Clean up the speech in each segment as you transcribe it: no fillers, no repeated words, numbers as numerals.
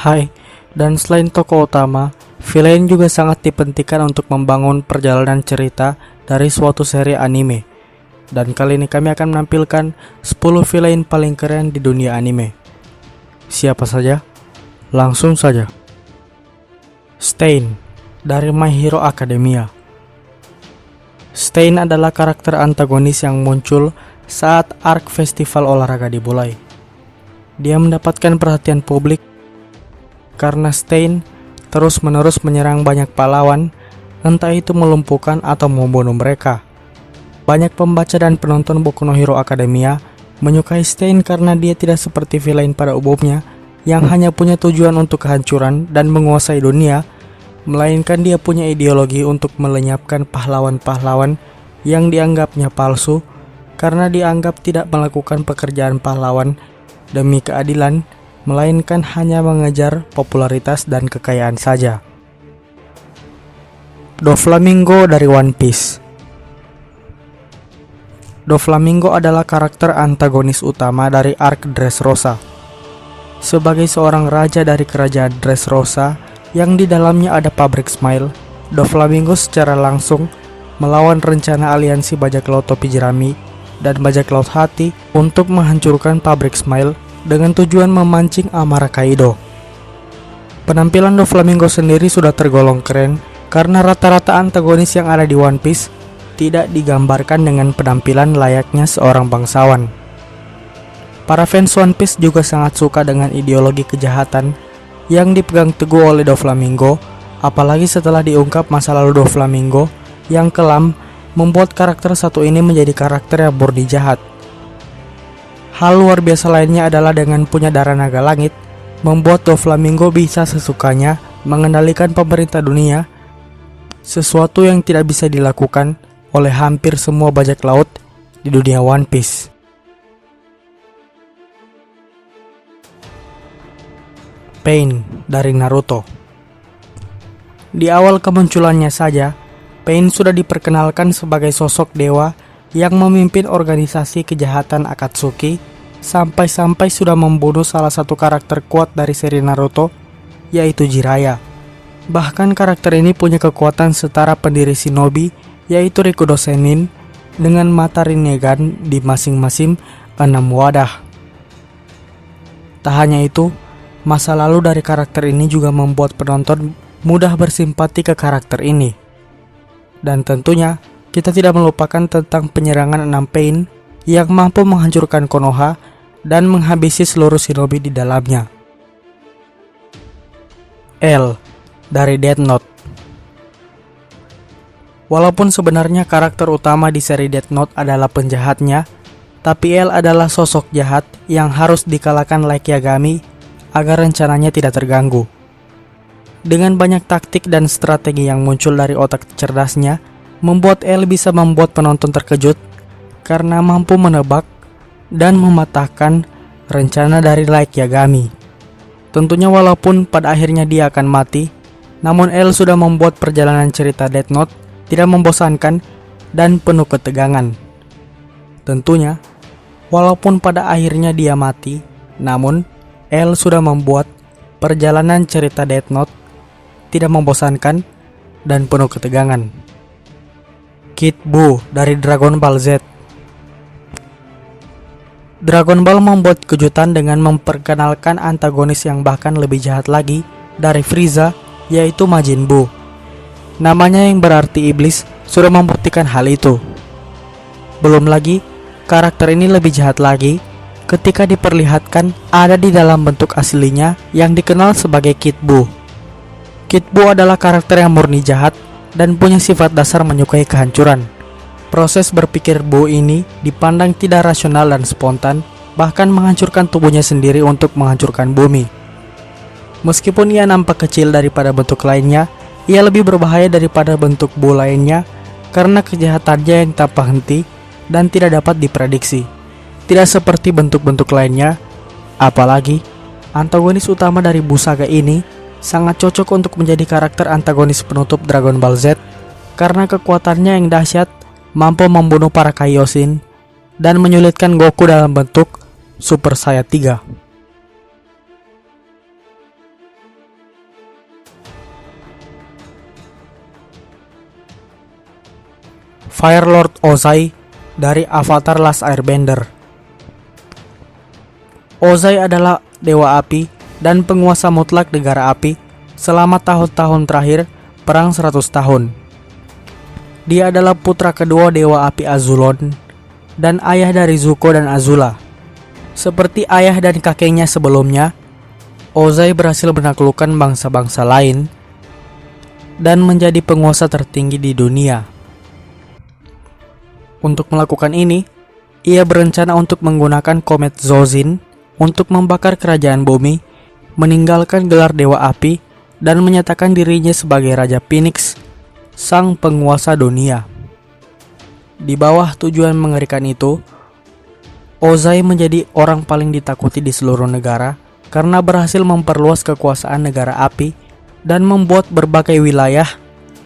Hai, dan selain tokoh utama, villain juga sangat dipentingkan untuk membangun perjalanan cerita dari suatu seri anime. Dan kali ini kami akan menampilkan 10 villain paling keren di dunia anime. Siapa saja? Langsung saja. Stain dari My Hero Academia. Stain adalah karakter antagonis yang muncul saat arc festival olahraga dimulai. Dia mendapatkan perhatian publik karena Stain terus-menerus menyerang banyak pahlawan, entah itu melumpuhkan atau membunuh mereka. Banyak pembaca dan penonton Boku no Hero Academia menyukai Stain karena dia tidak seperti villain pada umumnya yang hanya punya tujuan untuk kehancuran dan menguasai dunia, melainkan dia punya ideologi untuk melenyapkan pahlawan-pahlawan yang dianggapnya palsu karena dianggap tidak melakukan pekerjaan pahlawan demi keadilan, melainkan hanya mengejar popularitas dan kekayaan saja. Doflamingo dari One Piece. Doflamingo adalah karakter antagonis utama dari arc Dressrosa. Sebagai seorang raja dari kerajaan Dressrosa yang di dalamnya ada pabrik Smile, Doflamingo secara langsung melawan rencana aliansi bajak laut topi jerami dan bajak laut hati untuk menghancurkan pabrik Smile dengan tujuan memancing amarah Kaido. Penampilan Doflamingo sendiri sudah tergolong keren karena rata-rata antagonis yang ada di One Piece tidak digambarkan dengan penampilan layaknya seorang bangsawan. Para fans One Piece juga sangat suka dengan ideologi kejahatan yang dipegang teguh oleh Doflamingo, apalagi setelah diungkap masa lalu Doflamingo yang kelam membuat karakter satu ini menjadi karakter yang murni jahat. Hal luar biasa lainnya adalah dengan punya darah naga langit, membuat Doflamingo bisa sesukanya mengendalikan pemerintah dunia, sesuatu yang tidak bisa dilakukan oleh hampir semua bajak laut di dunia One Piece. Pain dari Naruto. Di awal kemunculannya saja, Pain sudah diperkenalkan sebagai sosok dewa yang memimpin organisasi kejahatan Akatsuki, sampai-sampai sudah membunuh salah satu karakter kuat dari seri Naruto, yaitu Jiraiya. Bahkan karakter ini punya kekuatan setara pendiri Shinobi, yaitu Rikudo Sennin, dengan mata Rinnegan di masing-masing 6 wadah. Tak hanya itu, masa lalu dari karakter ini juga membuat penonton mudah bersimpati ke karakter ini. Dan tentunya, kita tidak melupakan tentang penyerangan 6 Pain yang mampu menghancurkan Konoha dan menghabisi seluruh shinobi di dalamnya. L dari Death Note. Walaupun sebenarnya karakter utama di seri Death Note adalah penjahatnya, tapi L adalah sosok jahat yang harus dikalahkan Light Yagami agar rencananya tidak terganggu. Dengan banyak taktik dan strategi yang muncul dari otak cerdasnya, membuat L bisa membuat penonton terkejut karena mampu menebak dan mematahkan rencana dari Light Yagami. Tentunya walaupun pada akhirnya dia akan mati, namun L sudah membuat perjalanan cerita Death Note tidak membosankan dan penuh ketegangan. Tentunya, walaupun pada akhirnya dia mati, namun L sudah membuat perjalanan cerita Death Note tidak membosankan dan penuh ketegangan. Kid Buu dari Dragon Ball Z. Dragon Ball membuat kejutan dengan memperkenalkan antagonis yang bahkan lebih jahat lagi dari Frieza, yaitu Majin Buu. Namanya yang berarti iblis sudah membuktikan hal itu. Belum lagi, karakter ini lebih jahat lagi ketika diperlihatkan ada di dalam bentuk aslinya yang dikenal sebagai Kid Buu. Kid Buu adalah karakter yang murni jahat dan punya sifat dasar menyukai kehancuran. Proses berpikir Buu ini dipandang tidak rasional dan spontan, bahkan menghancurkan tubuhnya sendiri untuk menghancurkan bumi. Meskipun ia nampak kecil daripada bentuk lainnya, ia lebih berbahaya daripada bentuk Buu lainnya karena kejahatannya yang tanpa henti dan tidak dapat diprediksi. Tidak seperti bentuk-bentuk lainnya, apalagi antagonis utama dari Buu Saga ini sangat cocok untuk menjadi karakter antagonis penutup Dragon Ball Z karena kekuatannya yang dahsyat mampu membunuh para Kaioshin dan menyulitkan Goku dalam bentuk Super Saiyan 3. Fire Lord Ozai dari Avatar Last Airbender. Ozai adalah dewa api dan penguasa mutlak negara api selama tahun-tahun terakhir Perang 100 tahun. Dia adalah putra kedua dewa api Azulon dan ayah dari Zuko dan Azula. Seperti ayah dan kakeknya sebelumnya, Ozai berhasil menaklukkan bangsa-bangsa lain dan menjadi penguasa tertinggi di dunia. Untuk melakukan ini, ia berencana untuk menggunakan komet Zojin untuk membakar kerajaan bumi, meninggalkan gelar dewa api, dan menyatakan dirinya sebagai Raja Phoenix, sang penguasa dunia. Di bawah tujuan mengerikan itu, Ozai menjadi orang paling ditakuti di seluruh negara karena berhasil memperluas kekuasaan negara api dan membuat berbagai wilayah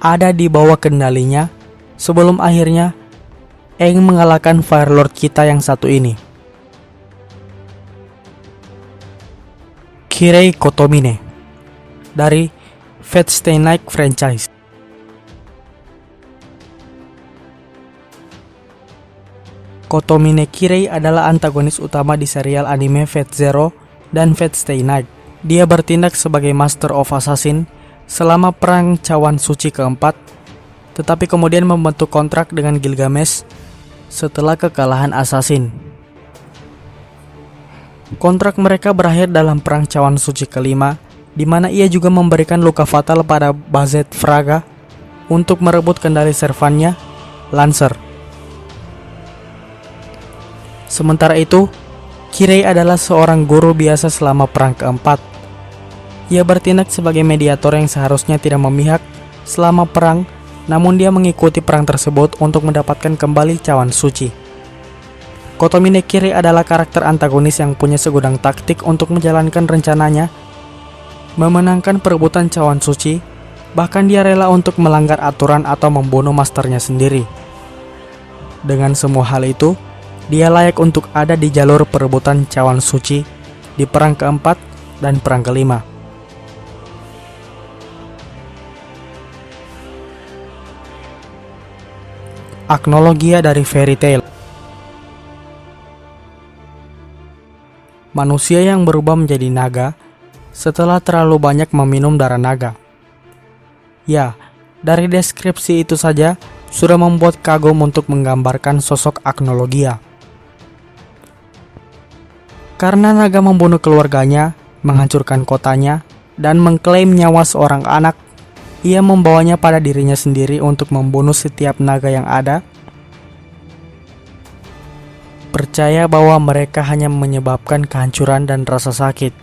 ada di bawah kendalinya sebelum akhirnya Aang mengalahkan Fire Lord kita yang satu ini. Kirei Kotomine dari Fate Stay Night franchise. Kotomine Kirei adalah antagonis utama di serial anime Fate Zero dan Fate Stay Night. Dia bertindak sebagai Master of Assassin selama Perang Cawan Suci keempat, tetapi kemudian membentuk kontrak dengan Gilgamesh setelah kekalahan Assassin. Kontrak mereka berakhir dalam Perang Cawan Suci kelima, di mana ia juga memberikan luka fatal pada Bazet Fraga untuk merebut kendali servannya, Lancer. Sementara itu, Kirei adalah seorang guru biasa selama Perang keempat. Ia bertindak sebagai mediator yang seharusnya tidak memihak selama perang, namun dia mengikuti perang tersebut untuk mendapatkan kembali Cawan Suci. Kotomine Kirei adalah karakter antagonis yang punya segudang taktik untuk menjalankan rencananya, memenangkan perebutan Cawan Suci, bahkan dia rela untuk melanggar aturan atau membunuh masternya sendiri. Dengan semua hal itu, dia layak untuk ada di jalur perebutan Cawan Suci di Perang keempat dan Perang kelima. Agnologia dari Fairy Tail. Manusia yang berubah menjadi naga setelah terlalu banyak meminum darah naga. Ya, dari deskripsi itu saja sudah membuat kagum untuk menggambarkan sosok Agnologia. Karena naga membunuh keluarganya, menghancurkan kotanya, dan mengklaim nyawa seorang anak, ia membawanya pada dirinya sendiri untuk membunuh setiap naga yang ada. Percaya bahwa mereka hanya menyebabkan kehancuran dan rasa sakit.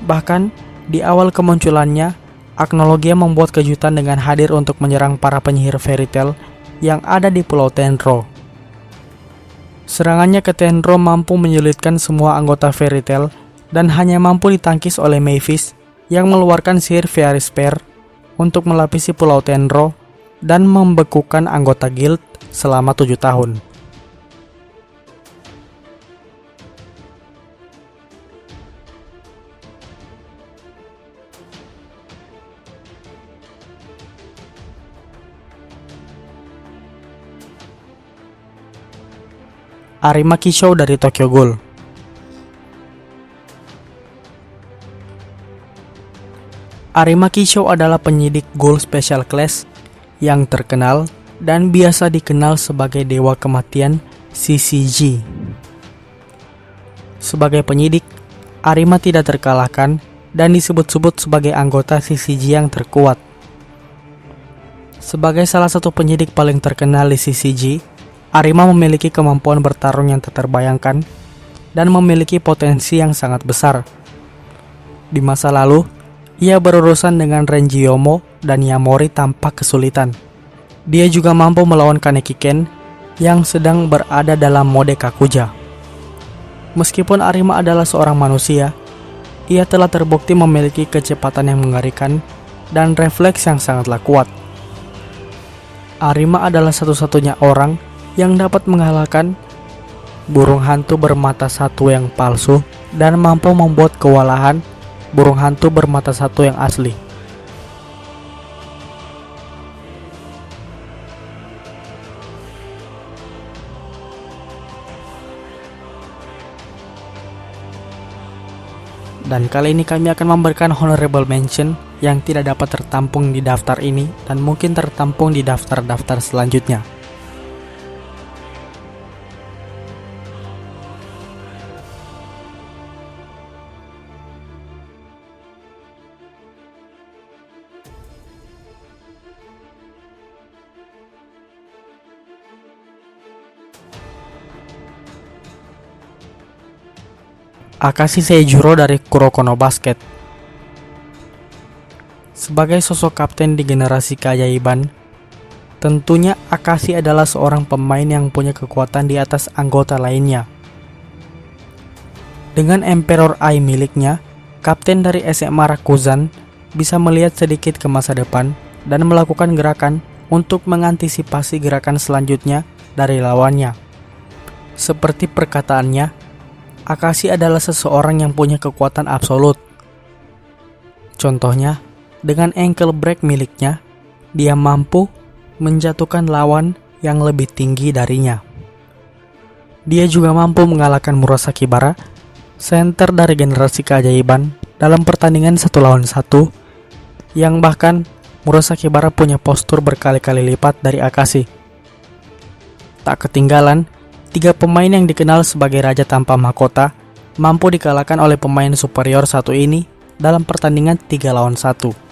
Bahkan, di awal kemunculannya, Agnologia membuat kejutan dengan hadir untuk menyerang para penyihir Fairy Tail yang ada di Pulau Tenro. Serangannya ke Tenro mampu menyulitkan semua anggota Fairy Tail dan hanya mampu ditangkis oleh Mavis yang mengeluarkan sihir Fairy Spear untuk melapisi Pulau Tenro dan membekukan anggota guild selama 7 tahun. Arima Kishou dari Tokyo Ghoul. Arima Kishou adalah penyidik Ghoul Special Class yang terkenal dan biasa dikenal sebagai Dewa Kematian CCG. Sebagai penyidik, Arima tidak terkalahkan dan disebut-sebut sebagai anggota CCG yang terkuat. Sebagai salah satu penyidik paling terkenal di CCG, Arima memiliki kemampuan bertarung yang tak terbayangkan dan memiliki potensi yang sangat besar. Di masa lalu, ia berurusan dengan Renji Yomo dan Yamori tanpa kesulitan. Dia juga mampu melawan Kaneki Ken yang sedang berada dalam mode Kakuja. Meskipun Arima adalah seorang manusia, ia telah terbukti memiliki kecepatan yang mengerikan dan refleks yang sangatlah kuat. Arima adalah satu-satunya orang yang dapat mengalahkan burung hantu bermata satu yang palsu dan mampu membuat kewalahan burung hantu bermata satu yang asli. Dan kali ini kami akan memberikan honorable mention yang tidak dapat tertampung di daftar ini dan mungkin tertampung di daftar-daftar selanjutnya. Akashi Seijuro dari Kuroko no Basket. Sebagai sosok kapten di generasi keajaiban, tentunya Akashi adalah seorang pemain yang punya kekuatan di atas anggota lainnya. Dengan Emperor Eye miliknya, kapten dari SMA Rakuzan bisa melihat sedikit ke masa depan dan melakukan gerakan untuk mengantisipasi gerakan selanjutnya dari lawannya. Seperti perkataannya, Akashi adalah seseorang yang punya kekuatan absolut. Contohnya, dengan ankle break miliknya, dia mampu menjatuhkan lawan yang lebih tinggi darinya. Dia juga mampu mengalahkan Murasaki Bara, center dari generasi keajaiban, dalam pertandingan 1 lawan 1, yang bahkan Murasaki Bara punya postur berkali-kali lipat dari Akashi. Tak ketinggalan, 3 pemain yang dikenal sebagai raja tanpa mahkota mampu dikalahkan oleh pemain superior satu ini dalam pertandingan 3 lawan 1.